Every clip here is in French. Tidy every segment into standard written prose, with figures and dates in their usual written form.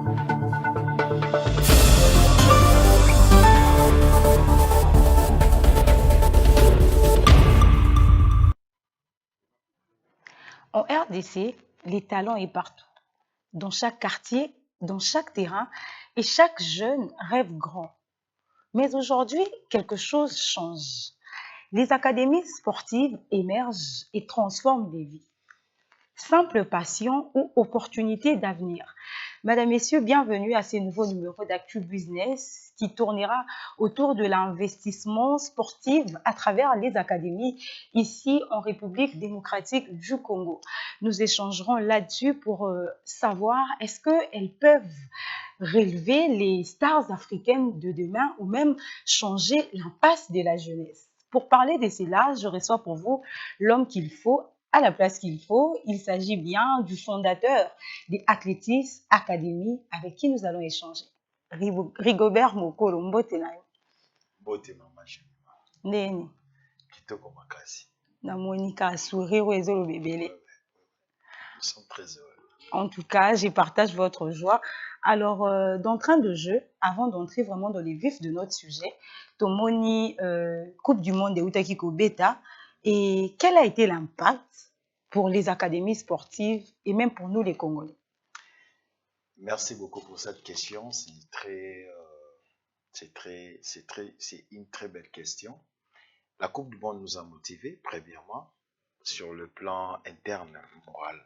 En RDC, les talents est partout, dans chaque quartier, dans chaque terrain, et chaque jeune rêve grand. Mais aujourd'hui, quelque chose change. Les académies sportives émergent et transforment des vies. Simple passion ou opportunité d'avenir. Mesdames, Messieurs, bienvenue à ce nouveau numéro d'Actu Business qui tournera autour de l'investissement sportif à travers les académies ici en République démocratique du Congo. Nous échangerons là-dessus pour savoir est-ce qu'elles peuvent relever les stars africaines de demain ou même changer l'impasse de la jeunesse. Pour parler de cela, je reçois pour vous l'homme qu'il faut à la place qu'il faut. Il s'agit bien du fondateur des Athlétis Academy avec qui nous allons échanger. Rigobert Mokolo, mbote na yo. Mbote mama Jenima. Neni. Kitoko makasi. Na Monica sourire ezolo bébélé. Nous sommes très heureux. En tout cas, je partage votre joie. Alors, d'entrée de jeu, avant d'entrer vraiment dans les vifs de notre sujet, Tomoni, Coupe du Monde de Utakiko Beta, et quel a été l'impact pour les académies sportives et même pour nous les Congolais? Merci beaucoup pour cette question. C'est une très belle question. La Coupe du Monde nous a motivés, premièrement, sur le plan interne, moral,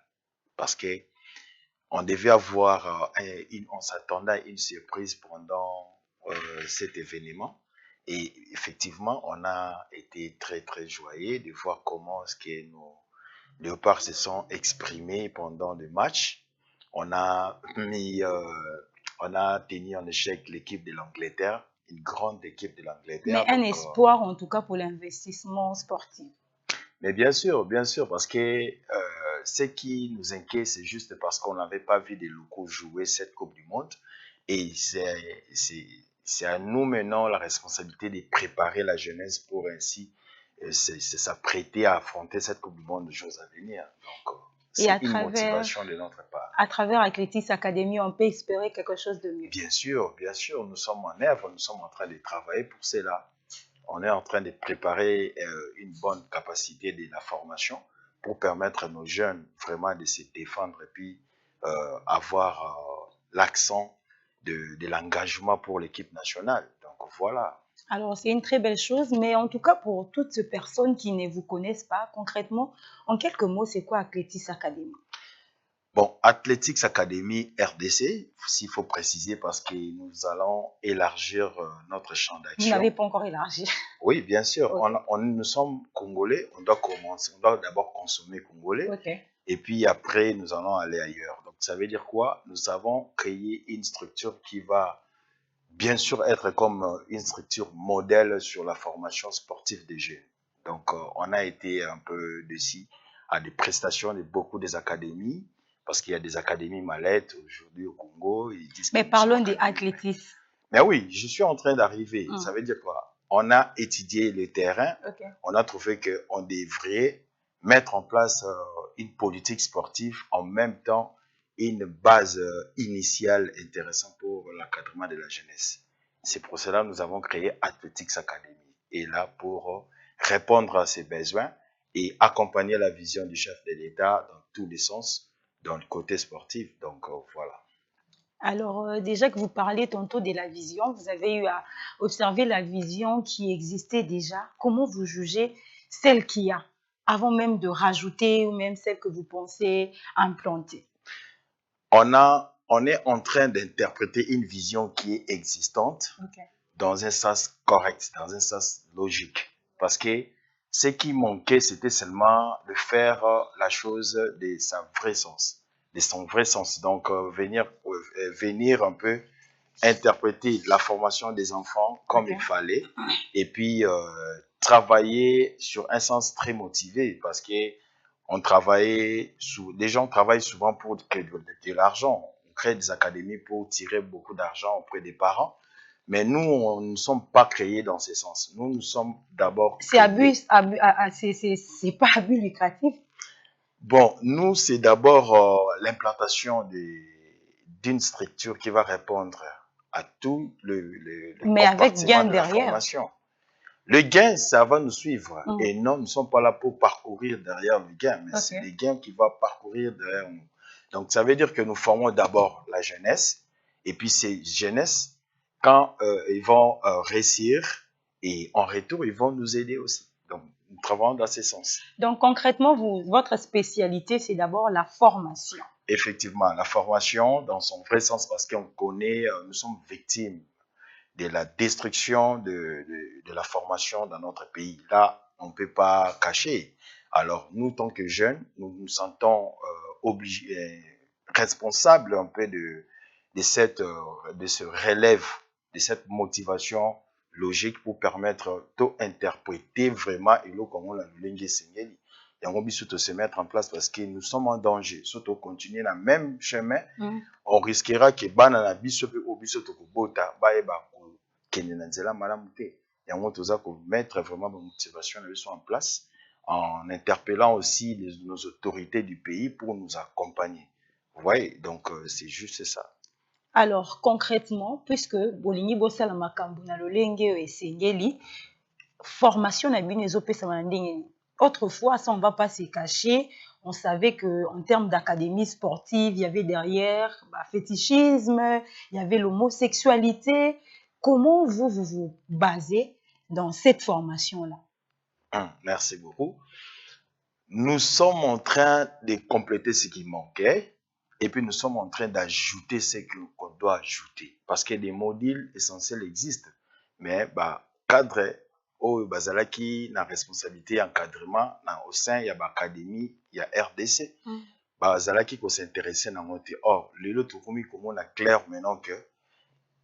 parce que on devait avoir, on s'attendait à une surprise pendant cet événement. Et effectivement, on a été très, très joyeux de voir comment est-ce que nos léopards se sont exprimés pendant le match. On a tenu en échec l'équipe de l'Angleterre, une grande équipe de l'Angleterre. Mais un espoir en tout cas pour l'investissement sportif. Mais bien sûr, parce que ce qui nous inquiète, c'est juste parce qu'on n'avait pas vu des locaux jouer cette Coupe du Monde. Et c'est à nous maintenant la responsabilité de préparer la jeunesse pour ainsi s'apprêter à affronter cette Coupe du Monde de choses à venir. Donc, c'est une motivation de notre part. À travers Athlétis Academy, on peut espérer quelque chose de mieux. Bien sûr, nous sommes en œuvre, nous sommes en train de travailler pour cela. On est en train de préparer une bonne capacité de la formation pour permettre à nos jeunes vraiment de se défendre et puis avoir l'accent de l'engagement pour l'équipe nationale. Donc voilà. Alors c'est une très belle chose, mais en tout cas pour toutes ces personnes qui ne vous connaissent pas concrètement, en quelques mots, c'est quoi Athlétis Academy? Bon, Athletics Academy RDC, s'il faut préciser, parce que nous allons élargir notre champ d'action. Vous n'avez pas encore élargi. Oui, bien sûr. Okay. Nous sommes Congolais, on doit d'abord consommer Congolais. Okay. Et puis après, nous allons aller ailleurs. Donc, ça veut dire quoi? Nous avons créé une structure qui va bien sûr être comme une structure modèle sur la formation sportive des jeunes. Donc, on a été un peu dessus à des prestations de beaucoup des académies, parce qu'il y a des académies mallettes aujourd'hui au Congo. Mais parlons des athlétistes. Mais oui, je suis en train d'arriver. Ça veut dire quoi? On a étudié le terrain. Okay. On a trouvé qu'on devrait mettre en place une politique sportive, en même temps une base initiale intéressante pour l'encadrement de la jeunesse. C'est pour cela que nous avons créé Athletics Academy. Et là, pour répondre à ces besoins et accompagner la vision du chef de l'État dans tous les sens, dans le côté sportif. Donc voilà. Alors, déjà que vous parliez tantôt de la vision, vous avez eu à observer la vision qui existait déjà. Comment vous jugez celle qu'il y a, avant même de rajouter ou même celle que vous pensez implanter? On est en train d'interpréter une vision qui est existante, okay, dans un sens correct, dans un sens logique. Parce que ce qui manquait, c'était seulement de faire la chose de son vrai sens. Donc, venir un peu interpréter la formation des enfants comme il fallait, et puis travailler sur un sens très motivé, parce que les gens travaillent souvent pour de l'argent. On crée des académies pour tirer beaucoup d'argent auprès des parents. Mais nous, on ne sommes pas créés dans ce sens. Nous sommes d'abord... C'est pas abus lucratif? Bon, nous, c'est d'abord l'implantation d'une structure qui va répondre à tout le Mais avec compartiment gain de la derrière. formation. Le gain, ça va nous suivre. Et non, nous ne sommes pas là pour parcourir derrière le gain, mais c'est le gain qui va parcourir derrière nous. Donc, ça veut dire que nous formons d'abord la jeunesse, et puis ces jeunesses, quand ils vont réussir, et en retour, ils vont nous aider aussi. Donc, nous travaillons dans ce sens. Donc, concrètement, votre spécialité, c'est d'abord la formation. Effectivement, la formation dans son vrai sens, parce qu'on connaît, nous sommes victimes de la destruction de la formation dans notre pays. Là, on ne peut pas cacher. Alors, nous, tant que jeunes, nous nous sentons obligés, responsables un peu de ce relève, de cette motivation logique pour permettre d'interpréter vraiment et le comment la langue sengeli. Et on peut se mettre en place parce que nous sommes en danger. Surtout continuer le même chemin, on risquera que bana na biso pe obiso to kobota ba eba ko kende na nzela malamu te. Yango toza ko mettre vraiment la motivation na biso en place en interpellant aussi nos autorités du pays pour nous accompagner. Vous voyez, donc c'est juste ça. Alors concrètement, puisque bolingi bosala makambo na lolenge esengeli, formation na bino ezopesa ndenge. Autrefois, ça on va pas se cacher, on savait que en termes d'académie sportive, il y avait derrière fétichisme, il y avait l'homosexualité. Comment vous basez dans cette formation-là? Merci beaucoup. Nous sommes en train de compléter ce qui manquait et puis nous sommes en train d'ajouter ce qu'on doit ajouter parce que des modules essentiels existent, mais cadre au bazalaki na responsabilité encadrement au sein il y a l'académie, il y a RDC. Bazalaki ko s'intéresser na moté. Or, lelo tokomi komona clair maintenant que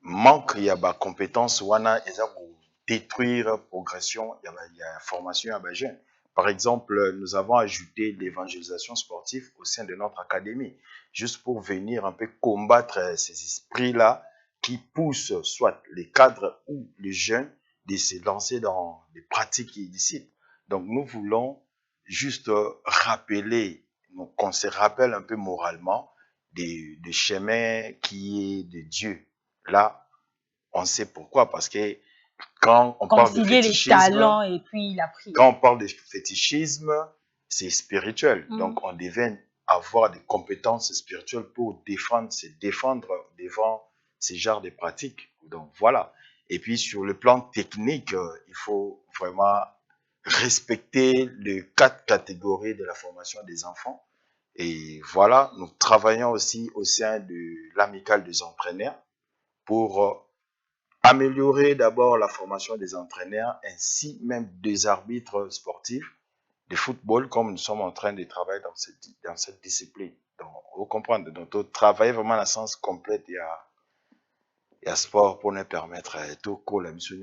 manque il y a compétence wana eza ko détruire progression, il y a formation à jeune. Par exemple, nous avons ajouté l'évangélisation sportive au sein de notre académie, juste pour venir un peu combattre ces esprits-là qui poussent soit les cadres ou les jeunes de se lancer dans des pratiques illicites. Donc, nous voulons juste rappeler, qu'on se rappelle un peu moralement des chemins qui est de Dieu. Là, on sait pourquoi, parce que quand on parle de fétichisme, les talents et puis la prière. Quand on parle de fétichisme, c'est spirituel. Donc, on devait avoir des compétences spirituelles pour se défendre devant ces genres de pratiques. Donc, voilà. Et puis, sur le plan technique, il faut vraiment respecter les 4 catégories de la formation des enfants. Et voilà, nous travaillons aussi au sein de l'amicale des entraîneurs pour améliorer d'abord la formation des entraîneurs ainsi même des arbitres sportifs de football comme nous sommes en train de travailler dans cette discipline. Donc, vous comprenez, donc on travaille vraiment dans le sens complet il y a sport pour nous permettre tout cool la mission.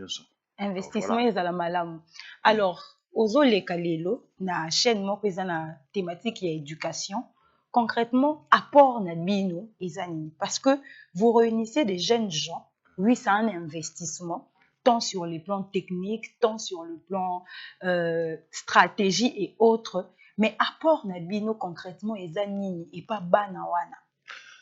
Investissement ezala malamu. Alors, ozoleka lelo na chaîne moko eza na thématique ya éducation. Concrètement, apport na bino eza nini? Parce que vous réunissez des jeunes gens. Oui, c'est un investissement, tant sur les plans techniques, tant sur le plan stratégie et autres. Mais apport na bino concrètement eza nini et pas bana wana.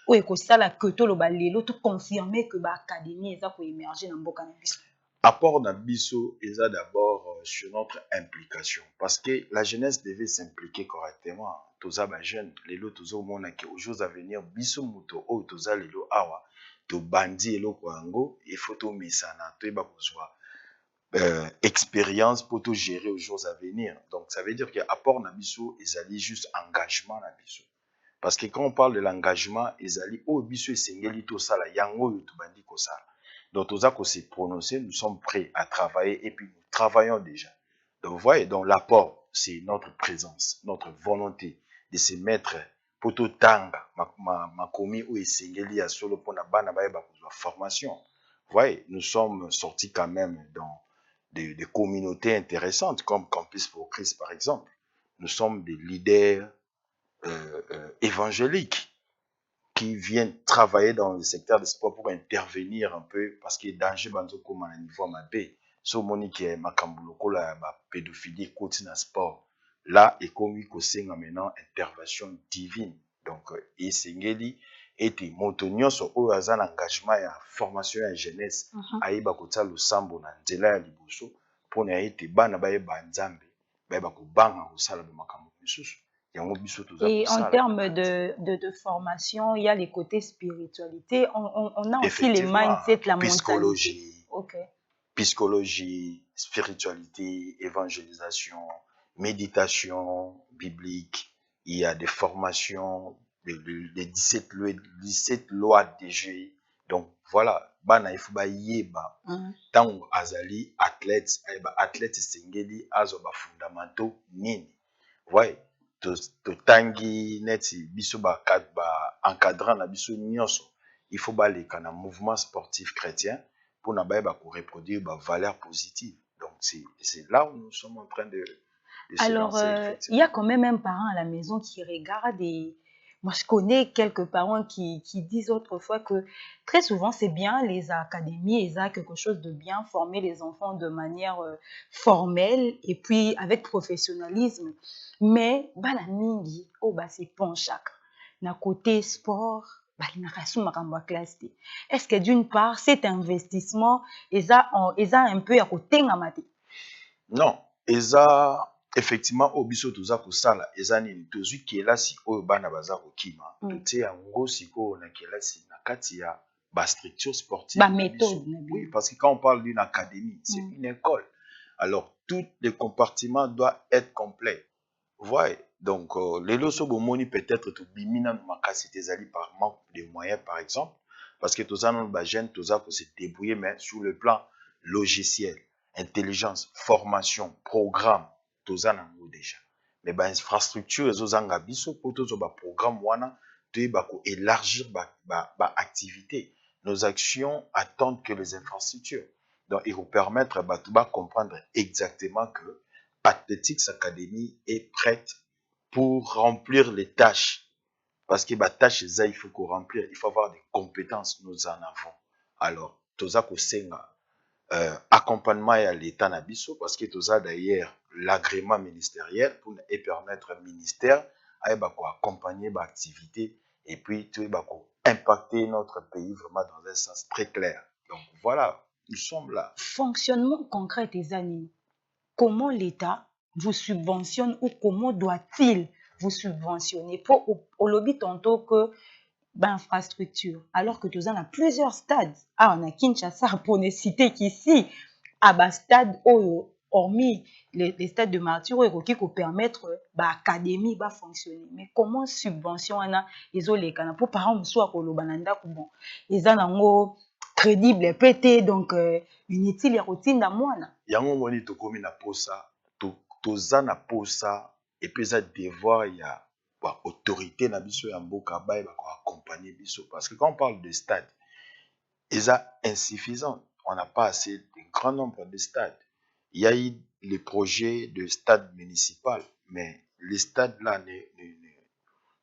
Oyo ekosala que toloba lelo to confirmer que académie eza ko émerger na mboka na biso. Apport na biso eza d'abord sur notre implication parce que la jeunesse devait s'impliquer correctement. Toza ba jeune lelo tozo mona ke aux jours à venir biso muto o toza lelo awa to bandi eloko yango il faut to misana to ba kozwa expérience pour tout gérer aux jours à venir. Donc ça veut dire que apport na biso ezali juste engagement na biso. Parce que quand on parle de l'engagement ezali o biso esengeli to sala yango yo to bandi ko sala. Donc, tout ça qu'on s'est prononcé, nous sommes prêts à travailler et puis nous travaillons déjà. Donc, vous voyez, donc l'apport, c'est notre présence, notre volonté de se mettre pour tout tanga, ma commis ou esengeli à solo pour la bana formation. Vous voyez, nous sommes sortis quand même dans des communautés intéressantes comme Campus pour Christ par exemple. Nous sommes des leaders évangéliques qui viennent travailler dans le secteur du sport pour intervenir un peu parce que danger banzo comme à niveau mabé so moni qui makambuloko la pédophilie côté na sport là et comme ko senga maintenant intervention divine donc et sengeli ete moto nyonso oyo aza na engagement ya formation ya jeunesse ayeba kotia losambo na nzela ya liboso mpona ete bana bayeba nzambe bayeba kobanga kosala bamakambo misusu yango biso toza Et en kosala termes de formation, il y a les côtés spiritualité. On a aussi les effectivement mindset, la mentalité. psychologie, Ok. psychologie, spiritualité, évangélisation, méditation biblique. Il y a des formations, les 17 lois de Dieu. Donc voilà, bana il faut ba yeba. Tango azali athlète, ayeba athlète sengeli azo ba fondamentaux nini. Ouais, to tangi neti biso ba encadrant na biso nyonso. Il faut ba leka na mouvement sportif chrétien pour na ba reproduire ba valeurs positives. Donc c'est là où nous sommes en train de se Alors, lancer. il y a quand même un parent à la maison qui regarde et moi je connais quelques parents qui disent autrefois que très souvent c'est bien les académies, ils ont quelque chose de bien former les enfants de manière formelle et puis avec professionnalisme. Mais bana mingi oh bah c'est ponchak na côté sport balingaka su makambo ya classe te. Est-ce que d'une part cet investissement eza un peu ya kotengama te? Non, eza effectivement oyo biso toza kosala eza nini tozwi kelasi oyo bana baza kokima totie yango sikoyo na kelasi na kati ya bastructure sportive méthode. Oui, parce que quand on parle d'une académie c'est une école, alors tous les compartiments doivent être complets. Voyez, donc lelo so bomoni peut-être tobimi nanu makasi te ezali par manque de moyens par exemple parce que toza nanu bajeune toza ko se débrouiller mais sur le plan logiciel, intelligence, formation, programme, toza nango déjà. Mais ba infrastructure ezozanga biso po tozo ba programme wana toyeba ko élargir ba activité. Nos actions attendent que les infrastructures. Donc il faut permettre ba comprendre exactement que Athletics Academy est prête pour remplir les tâches. Parce que les tâches, il faut qu'on remplisse. Il faut avoir des compétences, nous en avons. Alors, toza kosenga accompagnement à l'État Nabiso, parce que toza d'ailleurs l'agrément ministériel pour permettre au ministère à accompagner l'activité et puis tout impacter notre pays vraiment dans un sens très clair. Donc voilà, nous sommes là. Fonctionnement concret des années. Comment l'État vous subventionne ou comment doit-il vous subventionner pour au lobby tantôt que infrastructure alors que tu en as plusieurs stades on a Kinshasa pour ne citer qu'ici à stade hormis les stades de martyrs qui peut permettre académie va fonctionner mais comment subvention on a les pour par exemple soit pour le bananda bon ils ont crédible pété donc inutile ya kotinda mwana yango moni tokomi na posa toza na posa et puis ça devoir ya autorité na biso ya mboka bayeba ko accompagner biso parce que quand on parle de stade eza insuffisant, on n'a pas assez de grand nombre de stades. Il y a eu les projets de stade municipal mais les stades là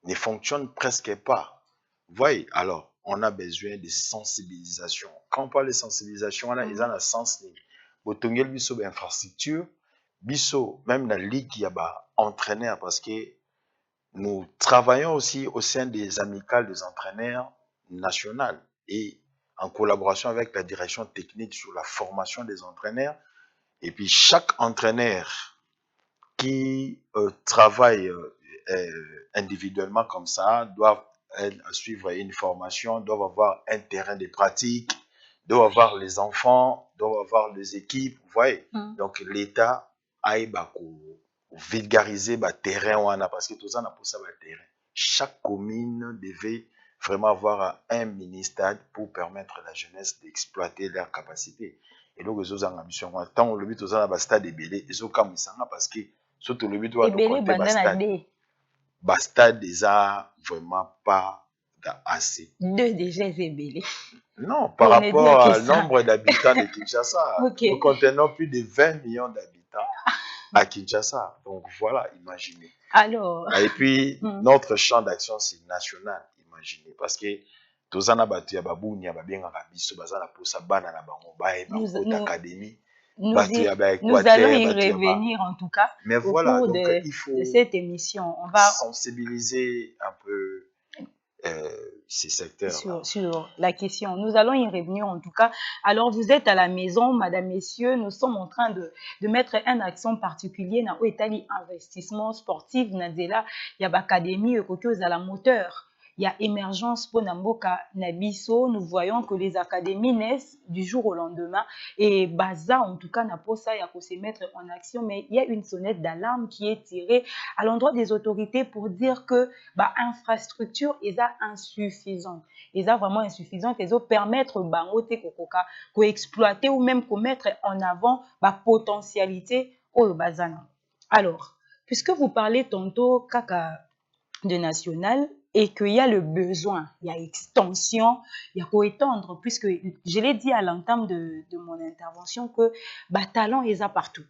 ne fonctionnent presque pas. Vous voyez, alors on a besoin de sensibilisation. Quand on parle de sensibilisation, là, ils ont un sens. Botongel biso infrastructure, biso même la ligue y a entraîneur parce que nous travaillons aussi au sein des amicales des entraîneurs nationales et en collaboration avec la direction technique sur la formation des entraîneurs. Et puis chaque entraîneur qui travaille individuellement comme ça doivent suivre une formation, doivent avoir un terrain de pratique, doivent avoir les enfants, doivent avoir les équipes, vous voyez. Donc l'État a vulgariser le terrain parce que tout ça n'a pas ça terrain. Chaque commune devait vraiment avoir un mini-stade pour permettre à la jeunesse d'exploiter leurs capacités. Et donc, ils ont ambition. Tant le but aux un stade ébélé, ils ont comme ça parce que surtout le but stade déjà vraiment pas assez. Deux déjà ébélé. Non, par rapport au nombre d'habitants de Kinshasa, nous contenons plus de 20 millions d'habitants à Kinshasa. Donc voilà, imaginez. Alors. Et puis, notre champ d'action, c'est national, imaginez. Parce que nous allons y revenir en tout cas. Mais voilà, donc, il faut de cette émission. On va sensibiliser un peu ces secteurs-là. Sur la question. Nous allons y revenir en tout cas. Alors, vous êtes à la maison, madame, messieurs, nous sommes en train de mettre un accent particulier dans l'Italie investissement sportif, Nazela, il y a l'académie, à la moteur. Il y a émergence pour Namboka Nabiso. Nous voyons que les académies naissent du jour au lendemain. Et Baza, en tout cas, n'a pas ça, il y a se mettre en action. Mais il y a une sonnette d'alarme qui est tirée à l'endroit des autorités pour dire que infrastructure est insuffisante. Ils sont vraiment insuffisante. Ils ont permettre bangote kokoka ko exploiter ou même ko mettre en avant potentialité au bazana. Alors, puisque vous parlez tantôt kaka de national et qu'il y a le besoin, il y a extension, il y a quoi étendre, puisque je l'ai dit à l'entame de mon intervention que talent est partout.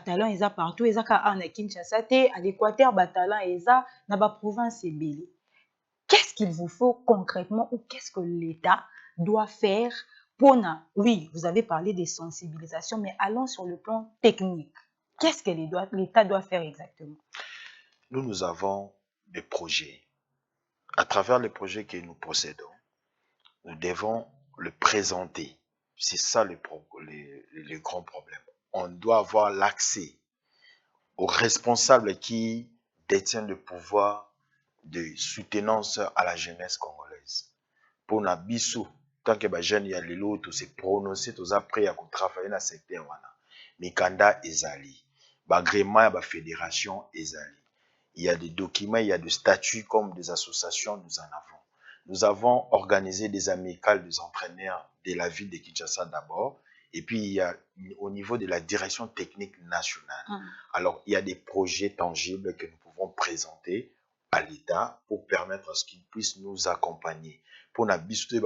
Talent est partout, et ça en Kinshasa, à l'Équateur, talent est dans la province ebele. Qu'est-ce qu'il vous faut concrètement ou qu'est-ce que l'État doit faire pour oui, vous avez parlé des sensibilisations, mais allons sur le plan technique. Qu'est-ce que l'État doit faire exactement? Nous avons des projets. À travers les projets que nous possédons, nous devons le présenter. C'est ça le grand problème. On doit avoir l'accès aux responsables qui détiennent le pouvoir de soutenance à la jeunesse congolaise. Pour Nabiso, tant que les jeunes, il y a les lots, se prononcer, tous après à travailler dans le secteur. Mikanda Ezali, l'agrément à la fédération Ezali. Il y a des documents, il y a des statuts comme des associations, nous en avons. Nous avons organisé des amicales des entraîneurs de la ville de Kinshasa d'abord, et puis il y a au niveau de la direction technique nationale. Alors, il y a des projets tangibles que nous pouvons présenter à l'État pour permettre à ce qu'il puisse nous accompagner. Pour Nabiso,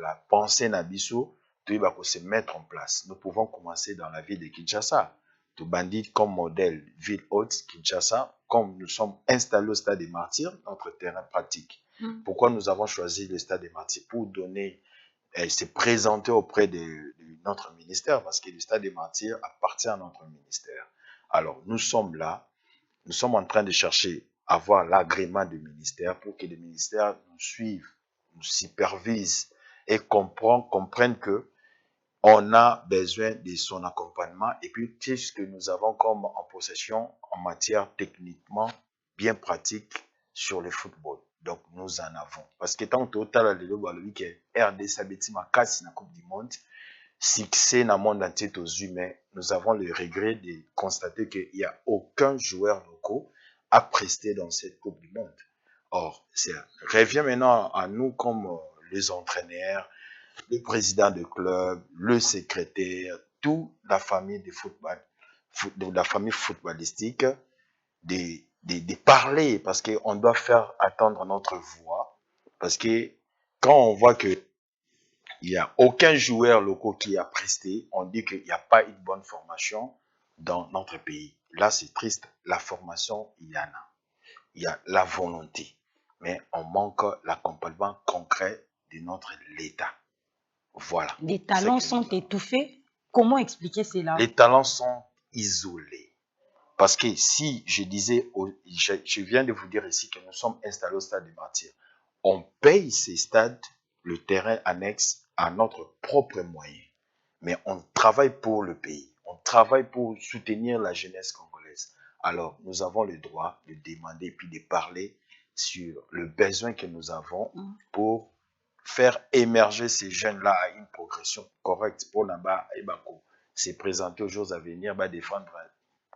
la pensée Nabiso, se mettre en place. Nous pouvons commencer dans la ville de Kinshasa. De bandit comme modèle, ville haute, Kinshasa, comme nous sommes installés au Stade des Martyrs, notre terrain pratique. Pourquoi nous avons choisi le Stade des Martyrs? Pour donner, se présenter auprès de notre ministère, parce que le Stade des Martyrs appartient à notre ministère. Alors, nous sommes là, nous sommes en train de chercher à avoir l'agrément du ministère pour que le ministère nous suive, nous supervise et comprenne que on a besoin de son accompagnement et puis tout ce que nous avons comme en possession en matière techniquement bien pratique sur le football. Donc, nous en avons. Parce que tant total, que RDC a cassé la Coupe du Monde, succès dans le monde entier aux humains, nous avons le regret de constater qu'il n'y a aucun joueur local à prester dans cette Coupe du Monde. Or, ça revient maintenant à nous comme les entraîneurs, le président de club, le secrétaire, toute la famille de football, la famille footballistique, de parler parce qu'on doit faire attendre notre voix. Parce que quand on voit que il n'y a aucun joueur local qui a presté, on dit qu'il n'y a pas une bonne formation dans notre pays. Là, c'est triste. La formation, il y en a. Il y a la volonté. Mais on manque l'accompagnement concret de notre État. Voilà. Les talents sont étouffés. Comment expliquer cela? Les talents sont isolés. Parce que si je disais, je viens de vous dire ici que nous sommes installés au Stade des Martyrs, on paye ces stades, le terrain annexe à notre propre moyen. Mais on travaille pour le pays. On travaille pour soutenir la jeunesse congolaise. Alors, nous avons le droit de demander puis de parler sur le besoin que nous avons pour faire émerger ces jeunes-là à une progression correcte pour là-bas, se présenter aux jours à venir, défendre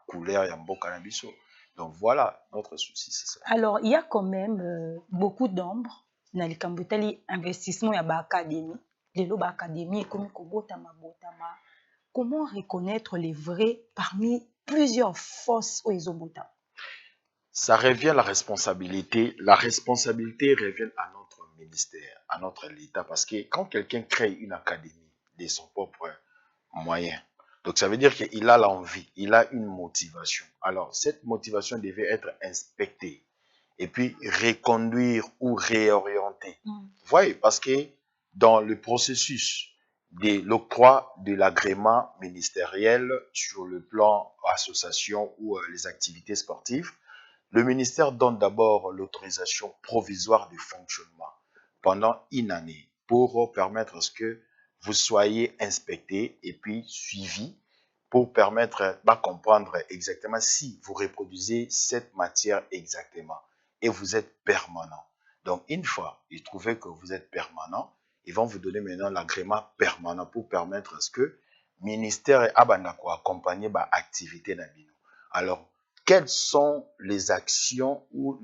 couleur et mboka na biso. Donc voilà, notre souci, c'est ça. Alors, il y a quand même beaucoup d'ombre dans les Kambutali investissement et l'académie. L'académie est comme Kobotama Botama. Comment reconnaître les vrais parmi plusieurs fausses Oezobota? Ça revient à la responsabilité. La responsabilité revient à notre ministère, à notre État. Parce que quand quelqu'un crée une académie de son propre moyen, donc ça veut dire qu'il a l'envie, il a une motivation. Alors, cette motivation devait être inspectée et puis reconduire ou réorienter. Vous voyez, parce que dans le processus de l'octroi de l'agrément ministériel sur le plan association ou les activités sportives, Le ministère donne d'abord l'autorisation provisoire de fonctionnement pendant une année pour permettre à ce que vous soyez inspecté et puis suivi pour permettre de comprendre exactement si vous reproduisez cette matière exactement et vous êtes permanent. Donc, une fois ils trouvent que vous êtes permanent, ils vont vous donner maintenant l'agrément permanent pour permettre à ce que le ministère abandako accompagner l'activité d'Abino. Alors, quelles sont les actions ou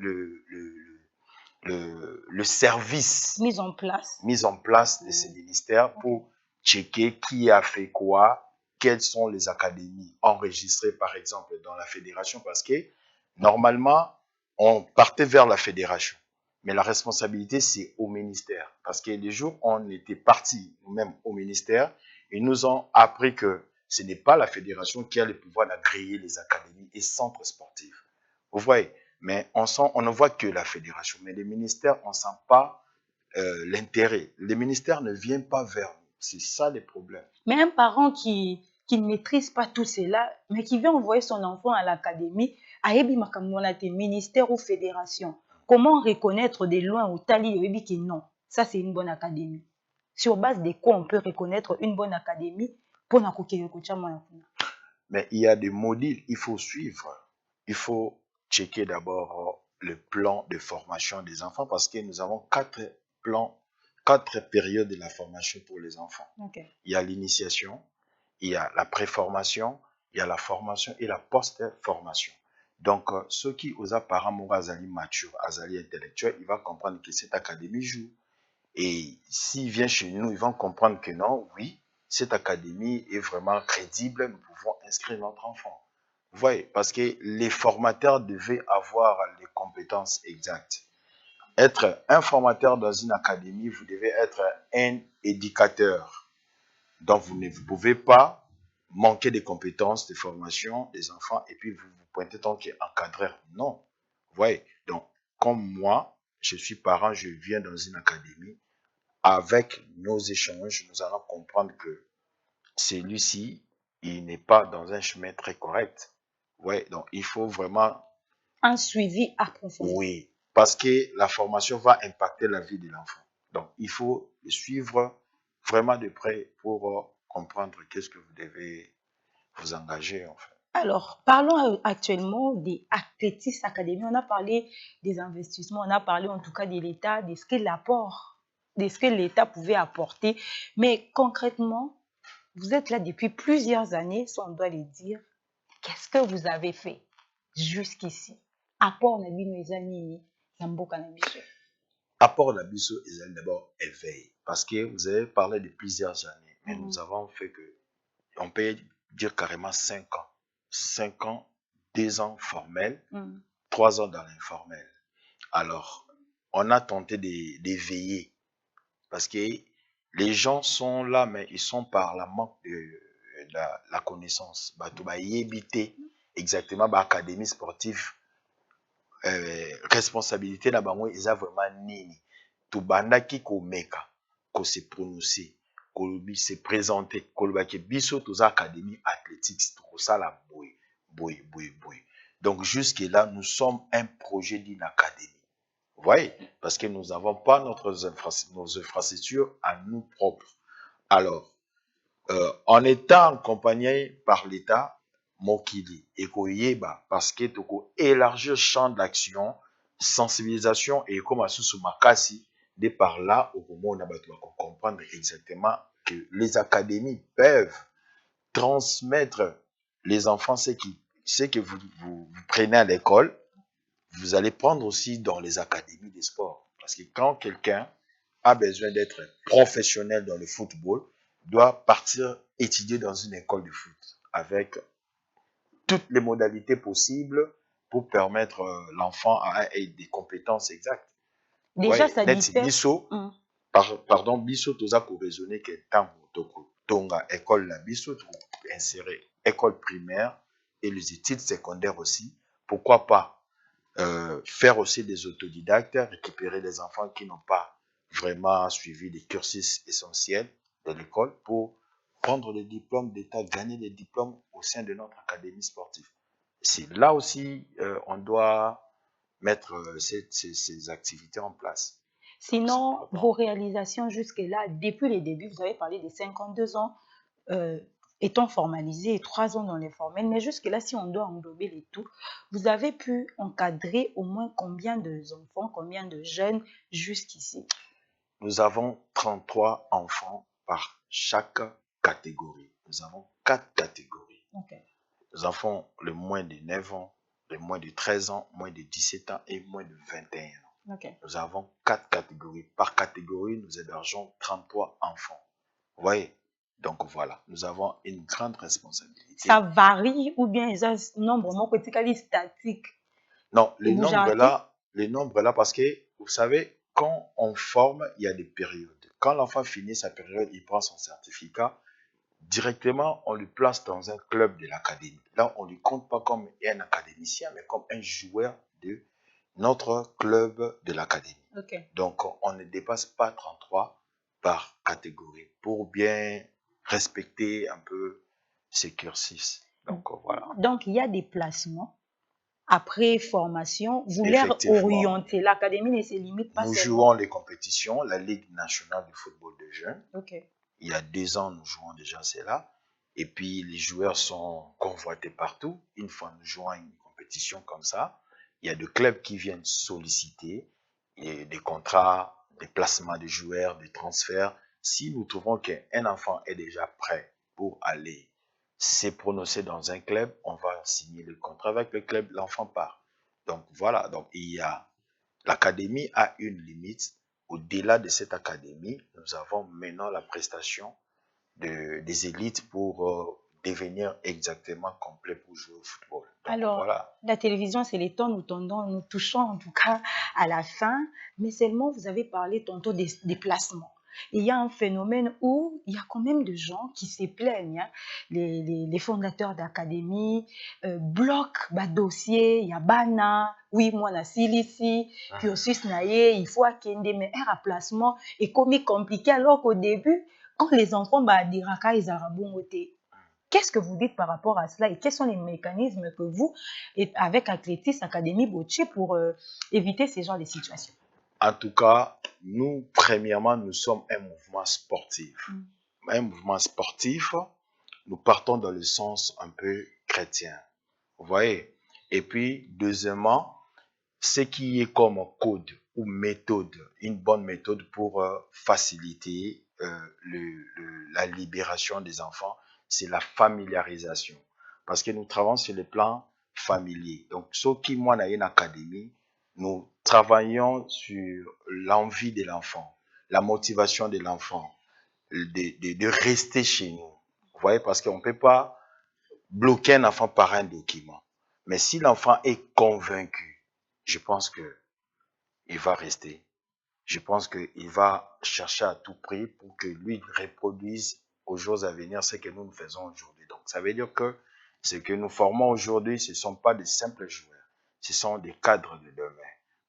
le service Mise en place. mis en place de ces ministères pour checker qui a fait quoi, quelles sont les académies enregistrées par exemple dans la fédération, parce que normalement, on partait vers la fédération, mais la responsabilité c'est au ministère, parce que les jours où on était parti nous-mêmes au ministère, ils nous ont appris que ce n'est pas la fédération qui a le pouvoir d'agréer les académies et centres sportifs. Vous voyez, mais on ne voit que la fédération, mais les ministères, on ne sent pas l'intérêt. Les ministères ne viennent pas vers nous. C'est ça les problèmes. Mais un parent qui ne maîtrise pas tout cela, mais qui veut envoyer son enfant à l'académie, ayebi makambo na te ministère ou fédération. Comment reconnaître de loin ou tali yebi qui non, ça c'est une bonne académie. Sur base de quoi on peut reconnaître une bonne académie pour na kokeye kocha mwana kuna. Mais il y a des modules, il faut suivre. Il faut checker d'abord le plan de formation des enfants parce que nous avons 4 plans, 4 périodes de la formation pour les enfants. Okay. Il y a l'initiation, il y a la préformation, il y a la formation et la post-formation. Donc, ceux qui aux apparemment azali mature, azali intellectuel, il va comprendre que cette académie joue. Et s'il vient chez nous, ils vont comprendre que non, oui, cette académie est vraiment crédible, nous pouvons inscrire notre enfant. Vous voyez, parce que les formateurs devaient avoir les compétences exactes. Être un formateur dans une académie, vous devez être un éducateur. Donc, vous ne pouvez pas manquer des compétences de formation des enfants et puis vous vous pointez tant qu'encadreur. Non. Vous voyez, donc, comme moi, je suis parent, je viens dans une académie. Avec nos échanges, nous allons comprendre que celui-ci, il n'est pas dans un chemin très correct. Ouais, donc il faut vraiment... Un suivi approfondi. Oui, parce que la formation va impacter la vie de l'enfant. Donc il faut le suivre vraiment de près pour comprendre qu'est-ce que vous devez vous engager en fait. Alors, parlons actuellement des Athlétis Academy. On a parlé des investissements, on a parlé en tout cas de l'État, de ce que l'apport, de ce que l'État pouvait apporter. Mais concrètement, vous êtes là depuis plusieurs années, si on doit le dire. Qu'est-ce que vous avez fait jusqu'ici? Apport na bino ezali na mboka na biso. Apport d'Abisso est d'abord éveil. Parce que vous avez parlé de plusieurs années, mais nous avons fait que, on peut dire carrément 5 ans. 5 ans, 2 ans formels, 3 ans dans l'informel. Alors, on a tenté d'éveiller parce que les gens sont là, mais ils sont par la manque de la connaissance. Bato ba yebite exactement ba académie sportive responsabilité na bango eza vraiment nini. Tobandaki komeka ko se prononcer kolobi se présenter kolobaki biso toza académie athlétique tokosala boye boye boye boye. Donc jusque là nous sommes un projet d'une académie. Vous voyez, parce que nous n'avons pas nos infrastructures à nous propres. Alors, en étant accompagné par l'État, Mokili et Koyeba, parce que toko élargir le champ d'action, sensibilisation et comme sous Makasi, de par là, au moment où on va comprendre exactement que les académies peuvent transmettre les enfants ce que vous prenez à l'école, vous allez prendre aussi dans les académies des sports. Parce que quand quelqu'un a besoin d'être professionnel dans le football, doit partir étudier dans une école de foot avec toutes les modalités possibles pour permettre l'enfant à des compétences exactes. Déjà, Ouais, ça diffère. Pardon, biso toza ko raisonner que tant tonga école la biso insérer école primaire et les études secondaires aussi. Pourquoi pas faire aussi des autodidactes, récupérer des enfants qui n'ont pas vraiment suivi les cursus essentiels de l'école pour prendre les diplômes d'État, gagner des diplômes au sein de notre académie sportive. C'est là aussi, on doit mettre ces activités en place. Sinon, vos réalisations jusque-là, depuis les débuts, vous avez parlé des 52 ans étant formalisés et 3 ans dans les formels, mais jusque-là, si on doit englober les tout, vous avez pu encadrer au moins combien d'enfants, combien de jeunes jusqu'ici? Nous avons 33 enfants par chaque catégorie. Nous avons 4 catégories. Okay. Nous avons le moins de 9 ans, le moins de 13 ans, moins de 17 ans et moins de 21 ans. Okay. Nous avons 4 catégories. Par catégorie, nous hébergeons 33 enfants. Vous voyez? Donc voilà, nous avons une grande responsabilité. Ça varie ou bien c'est un nombre statique? Non, les nombres là, parce que vous savez, quand on forme, il y a des périodes. Quand l'enfant finit sa période, il prend son certificat, directement, on le place dans un club de l'académie. Là, on ne lui compte pas comme un académicien, mais comme un joueur de notre club de l'académie. Okay. Donc, on ne dépasse pas 33 par catégorie pour bien respecter un peu ces cursus. Donc, voilà. Donc, il y a des placements après formation. Vous les orientez. L'académie ne se limite pas Nous seulement. jouons les compétitions, la Ligue nationale de football de jeunes. Okay. Il y a 2 ans, nous jouons déjà cela. Et puis, les joueurs sont convoités partout. Une fois nous jouons une compétition comme ça, il y a des clubs qui viennent solliciter des contrats, des placements de joueurs, des transferts. Si nous trouvons qu'un enfant est déjà prêt pour aller se prononcer dans un club, on va signer le contrat avec le club, l'enfant part. Donc voilà, donc l'académie a une limite. Au-delà de cette académie, nous avons maintenant la prestation des élites pour devenir exactement complet pour jouer au football. Donc, alors, voilà. La télévision, c'est les temps, nous touchons en tout cas à la fin, mais seulement vous avez parlé tantôt des placements. Et il y a un phénomène où il y a quand même de gens qui se plaignent. Hein. Les fondateurs d'académie bloquent le dossier, il y a Bana, oui, moi, na Silici, cursus naïe, il faut qu'il mais un placement est comme compliqué alors qu'au début, quand les enfants diraka ils arabont qu'est-ce que vous dites par rapport à cela et quels sont les mécanismes que vous, avec Athlétis Académie Bocce, pour éviter ce genre de situations? En tout cas, nous, premièrement, nous sommes un mouvement sportif. Un mouvement sportif, nous partons dans le sens un peu chrétien. Vous voyez? Et puis, deuxièmement, ce qui est comme code ou méthode, une bonne méthode pour faciliter la libération des enfants, c'est la familiarisation. Parce que nous travaillons sur le plan familier. Donc, ce qui, moi, dans une académie, nous travaillons sur l'envie de l'enfant, la motivation de l'enfant, de rester chez nous. Vous voyez, parce qu'on ne peut pas bloquer un enfant par un document. Mais si l'enfant est convaincu, je pense qu'il va rester. Je pense qu'il va chercher à tout prix pour que lui reproduise aux jours à venir ce que nous faisons aujourd'hui. Donc, ça veut dire que ce que nous formons aujourd'hui, ce ne sont pas des simples joueurs. Ce sont des cadres de demain.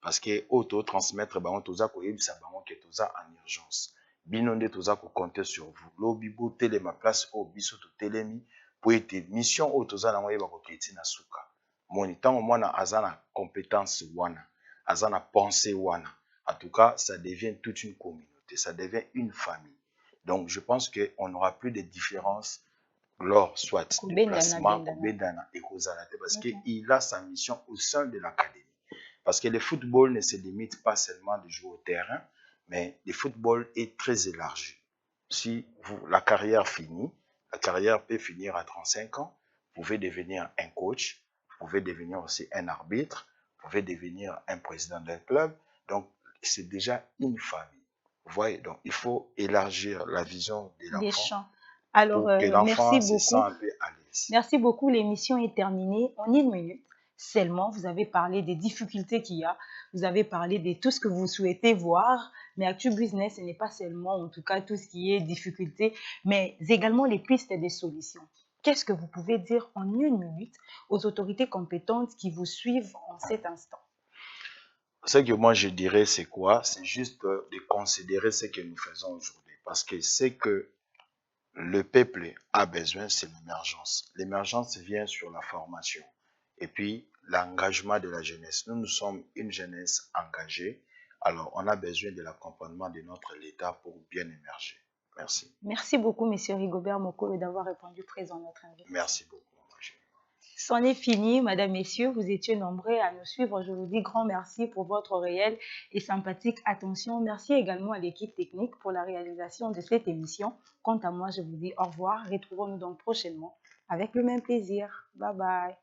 Parce que auto-transmettre, on toza koyebisa bango ke toza en urgence. Bino nde toza ko compter sur vous. Lobi bo telema place o biso to telemi po ete mission o toza nango yeba ko keti na suka. Moni tango mwana aza na compétence wana, aza na pensée wana. En tout cas, ça devient toute une communauté, ça devient une famille. Donc, je pense qu'on n'aura plus de différence lors soit de placement, parce qu'il a sa mission au sein de l'académie. Parce que le football ne se limite pas seulement de jouer au terrain, mais le football est très élargi. Si la carrière finit, la carrière peut finir à 35 ans, vous pouvez devenir un coach, vous pouvez devenir aussi un arbitre, vous pouvez devenir un président d'un club. Donc, c'est déjà une famille. Vous voyez, donc il faut élargir la vision de l'enfant. Alors, pour que l'enfant se sente un peu à l'aise. Merci beaucoup. L'émission est terminée en 1 minute. Seulement, vous avez parlé des difficultés qu'il y a. Vous avez parlé de tout ce que vous souhaitez voir. Mais Actu Business, ce n'est pas seulement, en tout cas, tout ce qui est difficulté, mais également les pistes des solutions. Qu'est-ce que vous pouvez dire en 1 minute aux autorités compétentes qui vous suivent en cet instant? Ce que moi je dirais, c'est quoi? C'est juste de considérer ce que nous faisons aujourd'hui. Parce que c'est que le peuple a besoin, c'est l'émergence. L'émergence vient sur la formation. Et puis, l'engagement de la jeunesse. Nous sommes une jeunesse engagée. Alors, on a besoin de l'accompagnement de notre État pour bien émerger. Merci. Merci beaucoup, M. Rigobert Mokolo, d'avoir répondu présent à notre invitation. Merci beaucoup. C'en est fini, Madame, Messieurs. Vous étiez nombreux à nous suivre. Je vous dis grand merci pour votre réelle et sympathique attention. Merci également à l'équipe technique pour la réalisation de cette émission. Quant à moi, je vous dis au revoir. Retrouvons-nous donc prochainement avec le même plaisir. Bye bye.